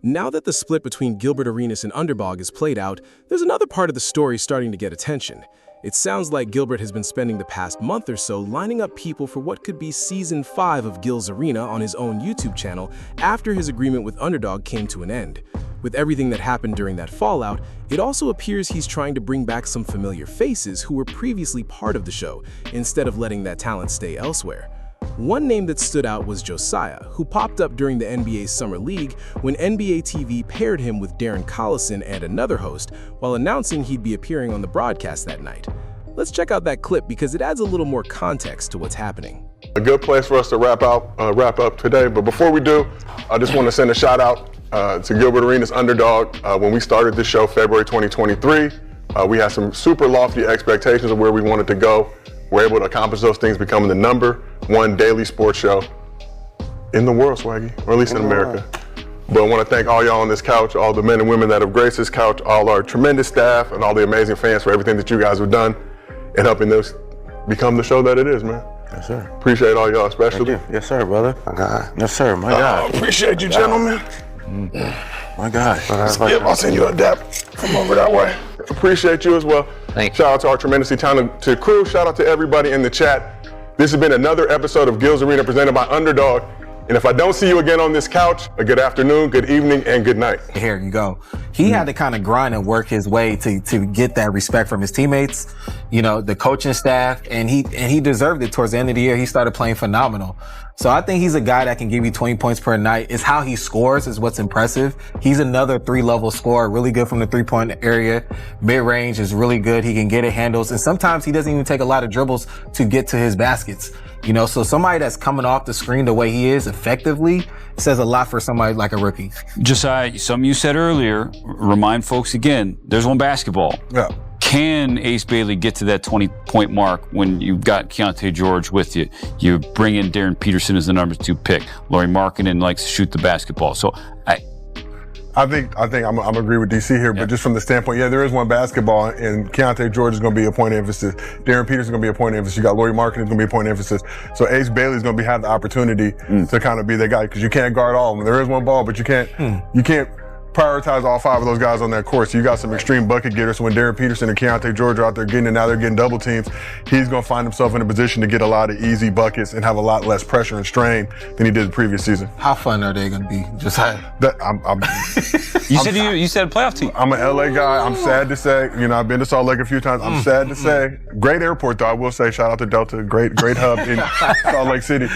Now that the split between Gilbert Arenas and Underdog is played out, there's another part of the story starting to get attention. It sounds like Gilbert has been spending the past month or so lining up people for what could be Season 5 of Gil's Arena on his own YouTube channel after his agreement with Underdog came to an end. With everything that happened during that fallout, it also appears he's trying to bring back some familiar faces who were previously part of the show, instead of letting that talent stay elsewhere. One name that stood out was Josiah, who popped up during the NBA's Summer League when NBA TV paired him with Darren Collison and another host while announcing he'd be appearing on the broadcast that night. Let's check out that clip because it adds a little more context to what's happening. A good place for us to wrap up today, but before we do, I just want to send a shout out to Gilbert Arenas Underdog. When we started this show February 2023, we had some super lofty expectations of where we wanted to go. We're able to accomplish those things, becoming the #1 daily sports show in the world, Swaggy, or at least in America. But I want to thank all y'all on this couch, all the men and women that have graced this couch, all our tremendous staff, and all the amazing fans for everything that you guys have done in helping this become the show that it is, man. Yes, sir. Appreciate all y'all, especially. Thank you. Yes, sir, brother. My God. Yes, sir. My God. Appreciate you, gentlemen. My God. Yep, I'll send you a dap from over that way. Appreciate you as well. Thanks. Shout out to our tremendously talented crew. Shout out to everybody in the chat. This has been another episode of Gil's Arena presented by Underdog. And if I don't see you again on this couch, a good afternoon, good evening, and good night. Here you go. He had to kind of grind and work his way to get that respect from his teammates, you know, the coaching staff, and he deserved it. Towards the end of the year, he started playing phenomenal. So I think he's a guy that can give you 20 points per night. It's how he scores is what's impressive. He's another 3-level scorer, really good from the 3-point area. Mid-range is really good. He can get it handles. And sometimes he doesn't even take a lot of dribbles to get to his baskets. You know, so somebody that's coming off the screen the way he is effectively says a lot for somebody like a rookie. Josiah, something you said earlier, remind folks again, there's one basketball. Yeah. Can Ace Bailey get to that 20-point mark when you've got Keontae George with you? You bring in Darren Peterson as the #2 pick. Lauri Markkanen likes to shoot the basketball. So I think I'm agree with DC here, but just from the standpoint, yeah, there is one basketball, and Keontae George is going to be a point of emphasis. Darren Peterson is going to be a point of emphasis. You got Lauri Markkanen is going to be a point of emphasis. So Ace Bailey is going to have the opportunity to kind of be that guy because you can't guard all of them. There is one ball, but you can't prioritize all 5 of those guys on that court. So you got some extreme bucket getters. So when Darren Peterson and Keontae George are out there getting it, now they're getting double teams, he's going to find himself in a position to get a lot of easy buckets and have a lot less pressure and strain than he did the previous season. How fun are they going to be? Josiah? You said a playoff team. I'm an LA guy. I'm sad to say, you know, I've been to Salt Lake a few times. I'm sad to say, great airport though. I will say, shout out to Delta, great hub in Salt Lake City.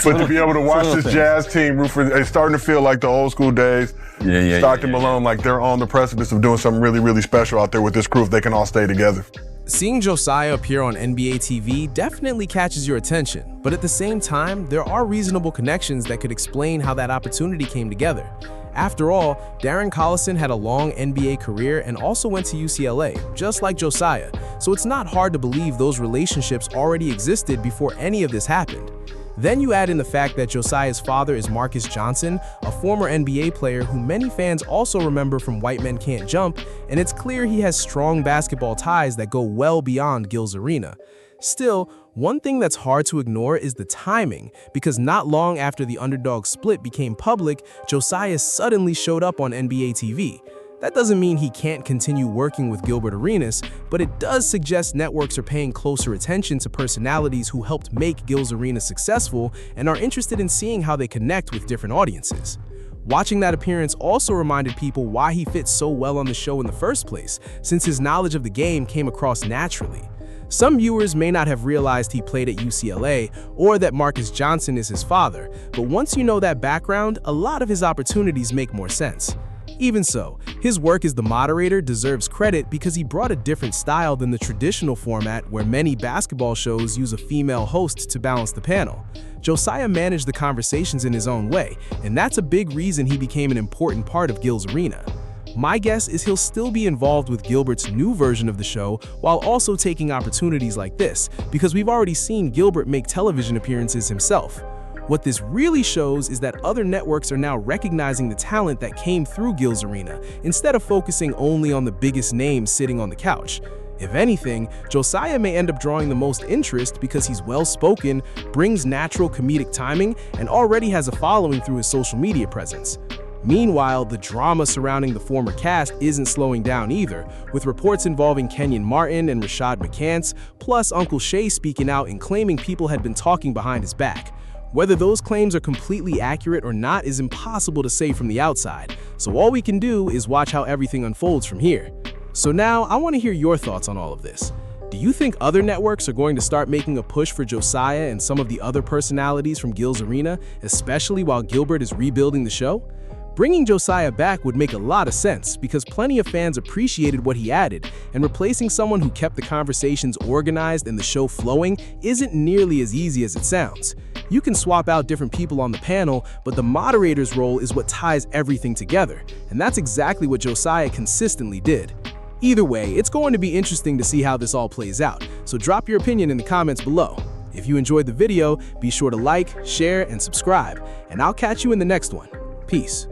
But to be able to watch this Jazz team, it's starting to feel like the old school days. Stockton Malone, like they're on the precipice of doing something really, really special out there with this crew if they can all stay together. Seeing Josiah appear on NBA TV definitely catches your attention, but at the same time, there are reasonable connections that could explain how that opportunity came together. After all, Darren Collison had a long NBA career and also went to UCLA, just like Josiah, so it's not hard to believe those relationships already existed before any of this happened. Then you add in the fact that Josiah's father is Marcus Johnson, a former NBA player who many fans also remember from White Men Can't Jump, and it's clear he has strong basketball ties that go well beyond Gil's Arena. Still, one thing that's hard to ignore is the timing, because not long after the Underdog split became public, Josiah suddenly showed up on NBA TV. That doesn't mean he can't continue working with Gilbert Arenas, but it does suggest networks are paying closer attention to personalities who helped make Gil's Arena successful and are interested in seeing how they connect with different audiences. Watching that appearance also reminded people why he fits so well on the show in the first place, since his knowledge of the game came across naturally. Some viewers may not have realized he played at UCLA or that Marcus Johnson is his father, but once you know that background, a lot of his opportunities make more sense. Even so, his work as the moderator deserves credit because he brought a different style than the traditional format where many basketball shows use a female host to balance the panel. Josiah managed the conversations in his own way, and that's a big reason he became an important part of Gil's Arena. My guess is he'll still be involved with Gilbert's new version of the show while also taking opportunities like this, because we've already seen Gilbert make television appearances himself. What this really shows is that other networks are now recognizing the talent that came through Gil's Arena, instead of focusing only on the biggest names sitting on the couch. If anything, Josiah may end up drawing the most interest because he's well-spoken, brings natural comedic timing, and already has a following through his social media presence. Meanwhile, the drama surrounding the former cast isn't slowing down either, with reports involving Kenyon Martin and Rashad McCants, plus Uncle Shay speaking out and claiming people had been talking behind his back. Whether those claims are completely accurate or not is impossible to say from the outside, so all we can do is watch how everything unfolds from here. So now, I want to hear your thoughts on all of this. Do you think other networks are going to start making a push for Josiah and some of the other personalities from Gil's Arena, especially while Gilbert is rebuilding the show? Bringing Josiah back would make a lot of sense because plenty of fans appreciated what he added, and replacing someone who kept the conversations organized and the show flowing isn't nearly as easy as it sounds. You can swap out different people on the panel, but the moderator's role is what ties everything together, and that's exactly what Josiah consistently did. Either way, it's going to be interesting to see how this all plays out, so drop your opinion in the comments below. If you enjoyed the video, be sure to like, share, and subscribe, and I'll catch you in the next one. Peace.